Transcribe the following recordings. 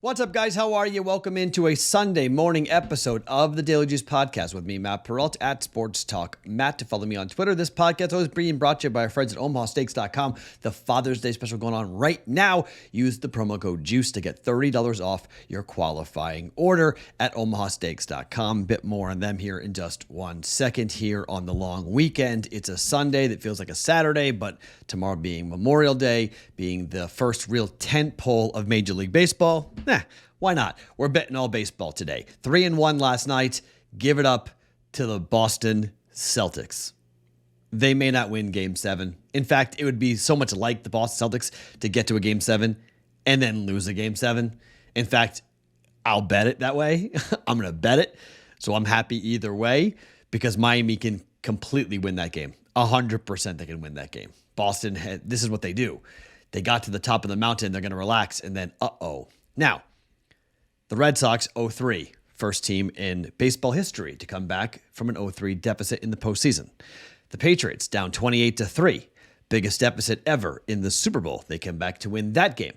What's up, guys? How are you? Welcome into a Sunday morning episode of the Daily Juice Podcast with me, Matt Perrault, at Sports Talk Matt. To follow me on Twitter, this podcast is always being brought to you by our friends at OmahaSteaks.com. The Father's Day special going on right now. Use the promo code JUICE to get $30 off your qualifying order at OmahaSteaks.com. A bit more on them here in just 1 second here on the long weekend. It's a Sunday that feels like a Saturday, but tomorrow being Memorial Day, being the first real tent pole of Major League Baseball, why not? We're betting all baseball today. 3-1 last night. Give it up to the Boston Celtics. They may not win Game 7. In fact, it would be so much like the Boston Celtics to get to a Game 7 and then lose a Game 7. In fact, I'll bet it that way. I'm going to bet it. So I'm happy either way because Miami can completely win that game. 100% they can win that game. Boston, this is what they do. They got to the top of the mountain. They're going to relax and then, Now, the Red Sox 0-3, first team in baseball history to come back from an 0-3 deficit in the postseason. The Patriots down 28-3, biggest deficit ever in the Super Bowl. They come back to win that game.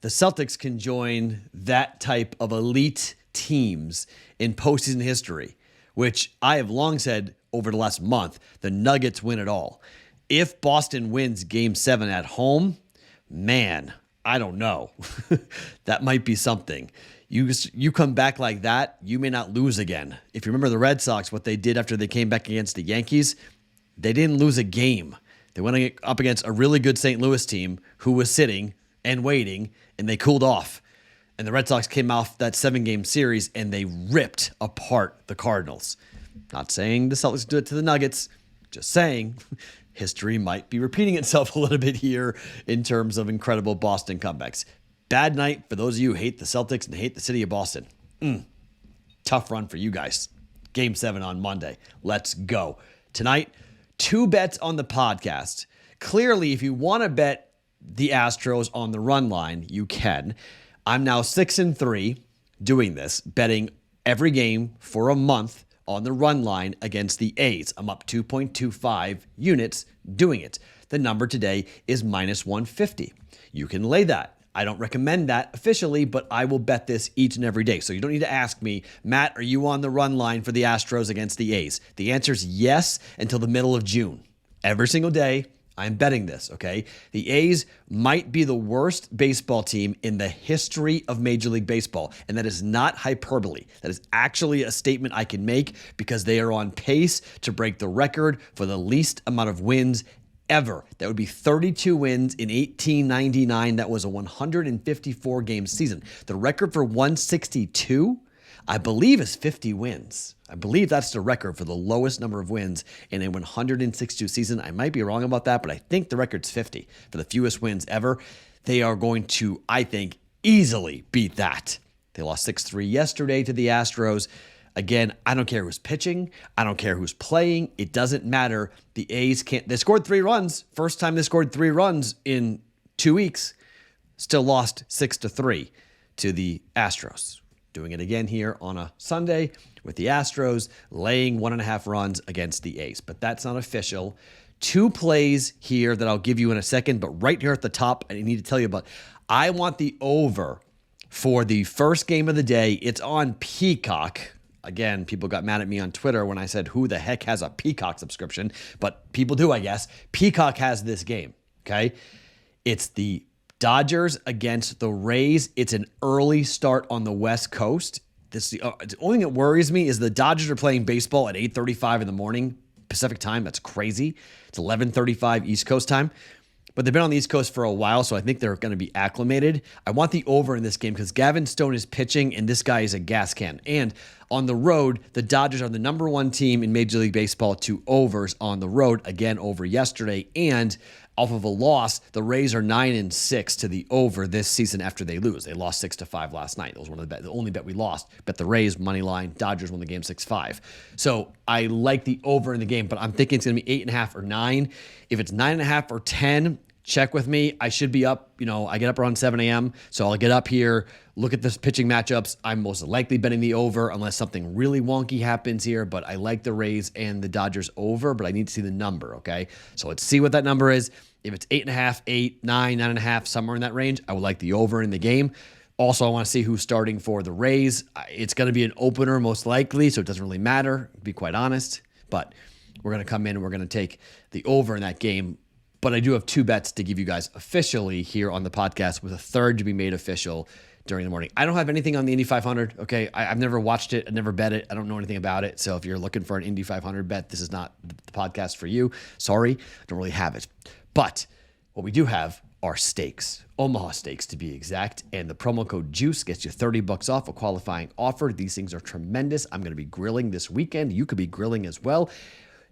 The Celtics can join that type of elite teams in postseason history, which I have long said over the last month, the Nuggets win it all. If Boston wins Game 7 at home, man, I don't know. That might be something. You come back like that, you may not lose again. If you remember the Red Sox, what they did after they came back against the Yankees, they didn't lose a game. They went up against a really good St. Louis team who was sitting and waiting, and they cooled off. And the Red Sox came off that 7-game series, and they ripped apart the Cardinals. Not saying the Celtics do it to the Nuggets, just saying history might be repeating itself a little bit here in terms of incredible Boston comebacks. Bad night for those of you who hate the Celtics and hate the city of Boston. Tough run for you guys. Game 7 on Monday. Let's go. Tonight, 2 bets on the podcast. Clearly, if you want to bet the Astros on the run line, you can. I'm now 6-3 doing this, betting every game for a month on the run line against the A's. I'm up 2.25 units doing it. The number today is -150. You can lay that. I don't recommend that officially, but I will bet this each and every day. So you don't need to ask me, Matt, are you on the run line for the Astros against the A's? The answer is yes until the middle of June. Every single day, I'm betting this, okay? The A's might be the worst baseball team in the history of Major League Baseball, and that is not hyperbole. That is actually a statement I can make because they are on pace to break the record for the least amount of wins ever. That would be 32 wins in 1899. That was a 154-game season. The record for 162, I believe, is 50 wins. I believe that's the record for the lowest number of wins in a 162 season. I might be wrong about that, but I think the record's 50 for the fewest wins ever. They are going to, I think, easily beat that. They lost 6-3 yesterday to the Astros. Again, I don't care who's pitching. I don't care who's playing. It doesn't matter. The A's can't. They scored 3 runs. First time they scored 3 runs in 2 weeks. Still lost 6-3 to the Astros. Doing it again here on a Sunday with the Astros laying 1.5 runs against the A's. But that's not official. 2 plays here that I'll give you in a second. But right here at the top, I need to tell you about. I want the over for the first game of the day. It's on Peacock. Again, people got mad at me on Twitter when I said, who the heck has a Peacock subscription? But people do, I guess. Peacock has this game, okay? It's the Dodgers against the Rays. It's an early start on the West Coast. The only thing that worries me is the Dodgers are playing baseball at 8:35 in the morning Pacific time. That's crazy. It's 11:35 East Coast time. But they've been on the East Coast for a while, so I think they're going to be acclimated. I want the over in this game because Gavin Stone is pitching, and this guy is a gas can. And on the road, the Dodgers are the number 1 team in Major League Baseball to overs on the road. Again, over yesterday. And off of a loss, the Rays are 9-6 to the over this season after they lose. They lost 6-5 last night. That was one of the only bet we lost. Bet the Rays money line. Dodgers won the game 6-5. So I like the over in the game, but I'm thinking it's going to be 8.5 or 9. If it's 9.5 or 10, check with me. I should be up. I get up around 7 a.m. So I'll get up here, look at the pitching matchups. I'm most likely betting the over unless something really wonky happens here. But I like the Rays and the Dodgers over, but I need to see the number, okay? So let's see what that number is. If it's 8.5, 8, 9, 9.5, somewhere in that range, I would like the over in the game. Also, I want to see who's starting for the Rays. It's going to be an opener most likely, so it doesn't really matter, to be quite honest. But we're going to come in and we're going to take the over in that game. But I do have 2 bets to give you guys officially here on the podcast, with a third to be made official during the morning. I don't have anything on the Indy 500, okay? I've never watched it. I've never bet it. I don't know anything about it. So if you're looking for an Indy 500 bet, this is not the podcast for you. Sorry, I don't really have it. But what we do have are stakes, Omaha stakes to be exact. And the promo code JUICE gets you $30 off a qualifying offer. These things are tremendous. I'm going to be grilling this weekend. You could be grilling as well.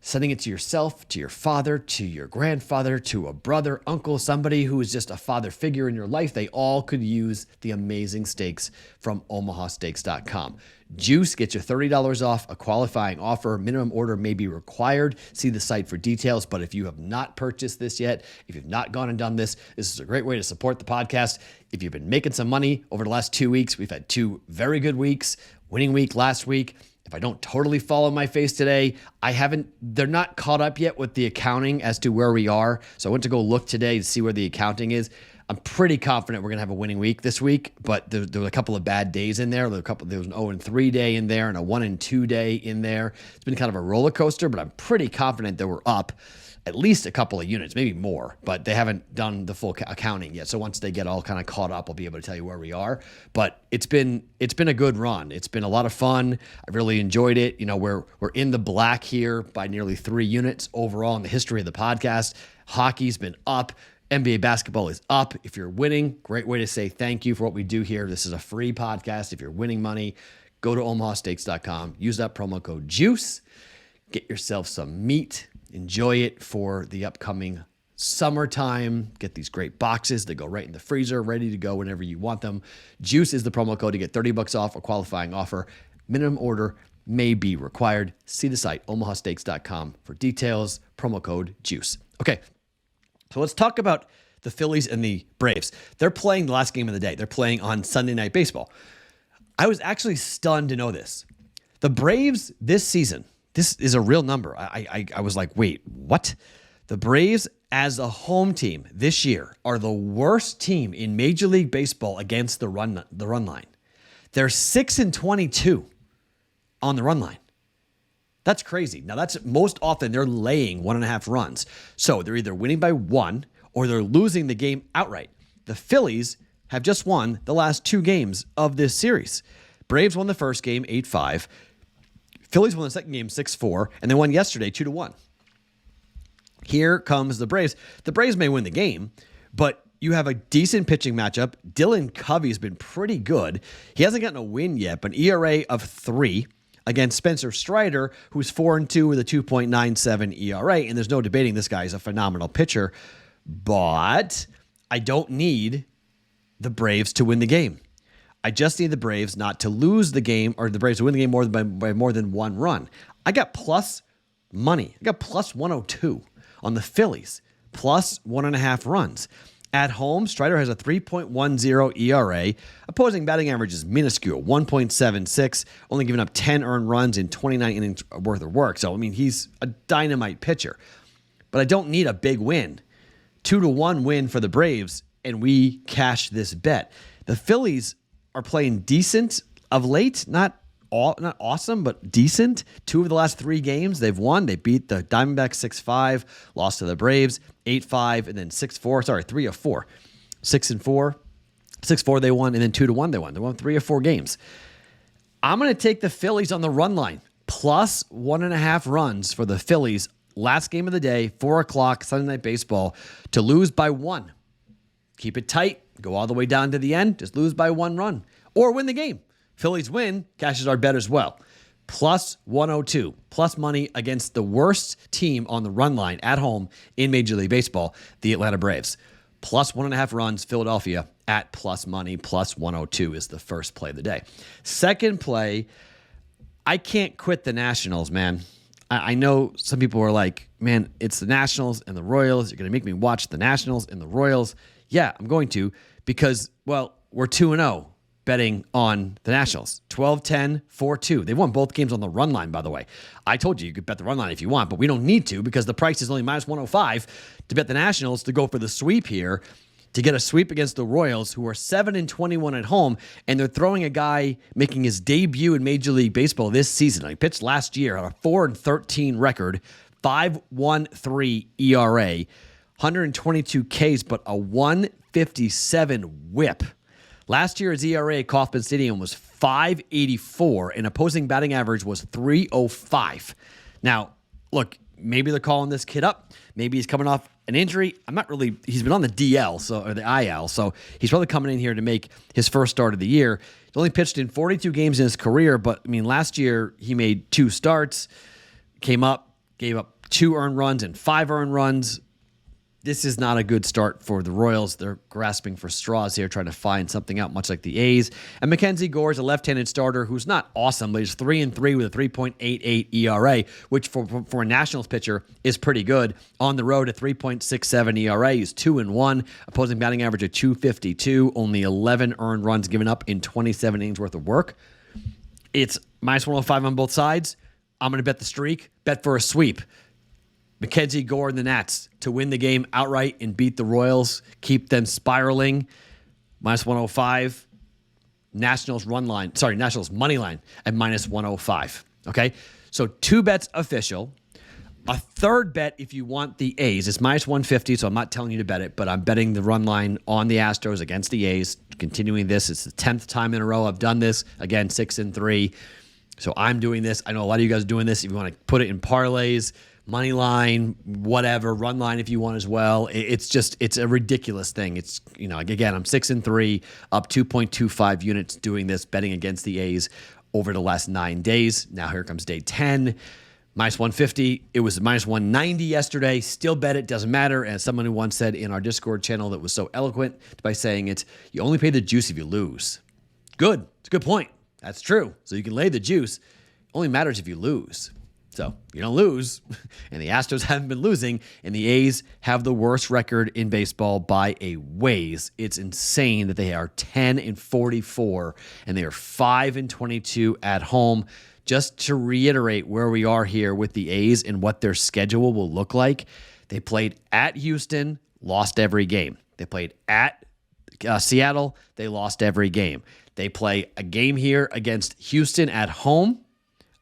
Sending it to yourself, to your father, to your grandfather, to a brother, uncle, somebody who is just a father figure in your life. They all could use the amazing steaks from omahasteaks.com. Juice gets you $30 off a qualifying offer. Minimum order may be required. See the site for details. But if you have not purchased this yet, if you've not gone and done this, this is a great way to support the podcast. If you've been making some money over the last 2 weeks, we've had 2 very good weeks, winning week last week. If I don't totally fall on my face today, they're not caught up yet with the accounting as to where we are. So I went to go look today to see where the accounting is. I'm pretty confident we're going to have a winning week this week, but there were a couple of bad days in there. There was an 0-3 day in there and a 1-2 day in there. It's been kind of a roller coaster, but I'm pretty confident that we're up at least a couple of units, maybe more, but they haven't done the full accounting yet. So once they get all kind of caught up, I'll be able to tell you where we are. But it's been a good run. It's been a lot of fun. I really enjoyed it. You know, we're in the black here by nearly 3 units overall in the history of the podcast. Hockey's been up. NBA basketball is up. If you're winning, great way to say thank you for what we do here. This is a free podcast. If you're winning money, go to omahasteaks.com. Use that promo code JUICE. Get yourself some meat. Enjoy it for the upcoming summertime. Get these great boxes that go right in the freezer, ready to go whenever you want them. JUICE is the promo code to get $30 off a qualifying offer. Minimum order may be required. See the site, omahasteaks.com, for details. Promo code JUICE. Okay, so let's talk about the Phillies and the Braves. They're playing the last game of the day. They're playing on Sunday Night Baseball. I was actually stunned to know this. The Braves this season, this is a real number. I was like, wait, what? The Braves as a home team this year are the worst team in Major League Baseball against the run line. They're 6-22 on the run line. That's crazy. Now, that's most often they're laying 1.5 runs. So they're either winning by 1 or they're losing the game outright. The Phillies have just won the last 2 games of this series. Braves won the first game 8-5. Phillies won the second game 6-4, and they won yesterday 2-1. Here comes the Braves. The Braves may win the game, but you have a decent pitching matchup. Dylan Covey's been pretty good. He hasn't gotten a win yet, but an ERA of 3 against Spencer Strider, who's 4-2 with a 2.97 ERA, and there's no debating this guy is a phenomenal pitcher. But I don't need the Braves to win the game. I just need the Braves not to lose the game, or the Braves to win the game by more than 1 run. I got plus money. I got plus 102 on the Phillies, plus 1.5 runs. At home, Strider has a 3.10 ERA. Opposing batting average is minuscule, 1.76, only giving up 10 earned runs in 29 innings worth of work. So, I mean, he's a dynamite pitcher. But I don't need a big win. 2-1 win for the Braves, and we cash this bet. The Phillies are playing decent of late, not awesome, but decent. 2 of the last 3 games they've won. They beat the Diamondbacks 6-5, lost to the Braves 8-5, and then 6-4. Sorry, 3 of 4. 6-4. 6-4 they won, and then 2-1 they won. They won 3 of 4 games. I'm going to take the Phillies on the run line. Plus 1.5 runs for the Phillies. Last game of the day, 4 o'clock, Sunday Night Baseball, to lose by 1. Keep it tight. Go all the way down to the end. Just lose by 1 run. Or win the game. Phillies win, cashes our bet as well. Plus 102. Plus money against the worst team on the run line at home in Major League Baseball, the Atlanta Braves. Plus 1.5 runs, Philadelphia at plus money. Plus 102 is the first play of the day. Second play, I can't quit the Nationals, man. I know some people are like, man, it's the Nationals and the Royals. You're going to make me watch the Nationals and the Royals. Yeah, I'm going to because, well, we're 2-0 betting on the Nationals. 12-10, 4-2. They won both games on the run line, by the way. I told you could bet the run line if you want, but we don't need to because the price is only minus 105 to bet the Nationals to go for the sweep here. to get a sweep against the Royals, who are 7-21 at home, and they're throwing a guy making his debut in Major League Baseball this season. He pitched last year on a 4-13 record, 5.13 ERA, 122 Ks, but a 157 whip. Last year, his ERA at Kauffman Stadium was 5.84, and opposing batting average was 3.05. Now, look, maybe they're calling this kid up. Maybe he's coming off an injury. He's been on the DL, or the IL, so he's probably coming in here to make his first start of the year. He's only pitched in 42 games in his career, but, I mean, last year he made 2 starts, came up, gave up 2 earned runs and 5 earned runs. This is not a good start for the Royals. They're grasping for straws here, trying to find something out, much like the A's. And Mackenzie Gore is a left-handed starter who's not awesome, but he's 3-3 with a 3.88 ERA, which for a Nationals pitcher is pretty good. On the road, a 3.67 ERA. He's 2-1, opposing batting average of 252, only 11 earned runs given up in 27 innings worth of work. It's minus 105 on both sides. I'm going to bet the streak, bet for a sweep. Mackenzie Gore and the Nats to win the game outright and beat the Royals, keep them spiraling. Minus 105. Nationals money line at minus 105. Okay? So 2 bets official. A third bet if you want the A's. It's minus 150, so I'm not telling you to bet it, but I'm betting the run line on the Astros against the A's. Continuing this. It's the 10th time in a row I've done this. Again, 6-3. So I'm doing this. I know a lot of you guys are doing this. If you want to put it in parlays, money line, whatever, run line if you want as well. It's a ridiculous thing. It's, again, I'm 6-3, up 2.25 units doing this, betting against the A's over the last 9 days. Now here comes day 10. Minus 150. It was minus 190 yesterday. Still bet it. Doesn't matter. As someone who once said in our Discord channel that was so eloquent by saying it, you only pay the juice if you lose. Good. It's a good point. That's true. So you can lay the juice. Only matters if you lose. So you don't lose, and the Astros haven't been losing, and the A's have the worst record in baseball by a ways. It's insane that they are 10-44, and they are 5-22 at home. Just to reiterate where we are here with the A's and what their schedule will look like, they played at Houston, lost every game. They played at Seattle, they lost every game. They play a game here against Houston at home.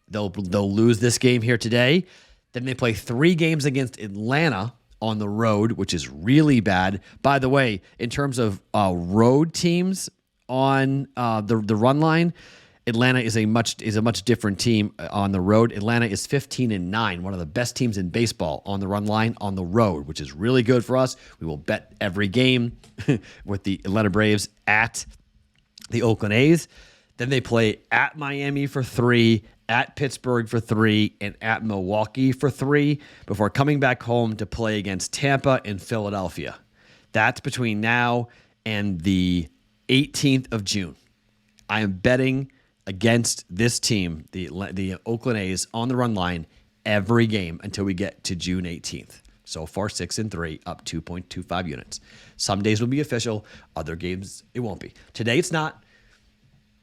They'll lose this game here today. Then they play 3 games against Atlanta on the road, which is really bad. By the way, in terms of road teams on the run line, Atlanta is a much different team on the road. Atlanta is 15-9, one of the best teams in baseball on the run line on the road, which is really good for us. We will bet every game with the Atlanta Braves at the Oakland A's. Then they play at Miami for 3, at Pittsburgh for 3, and at Milwaukee for 3 before coming back home to play against Tampa and Philadelphia. That's between now and the 18th of June. I am betting against this team, the Oakland A's, on the run line every game until we get to June 18th. So far, 6-3, up 2.25 units. Some days will be official. Other games, it won't be. Today, it's not.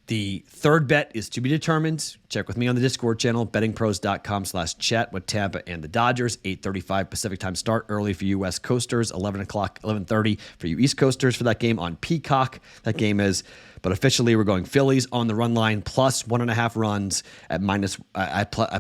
The third bet is to be determined. Check with me on the Discord channel, bettingpros.com/chat with Tampa and the Dodgers. 8:35 Pacific time start, early for you West Coasters, 11:30 for you East Coasters for that game on Peacock. That game is, but officially we're going Phillies on the run line plus 1.5 runs at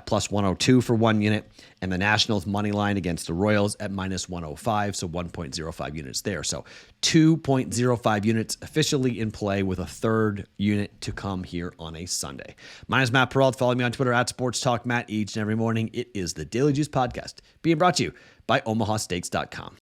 plus 102 for 1 unit, and the Nationals money line against the Royals at minus 105, so 1.05 units there. So 2.05 units officially in play with a third unit to come here on a Sunday. My name is Matt Perrault. Follow me on Twitter at Sports Talk Matt each and every morning. It is the Daily Juice Podcast being brought to you by OmahaSteaks.com.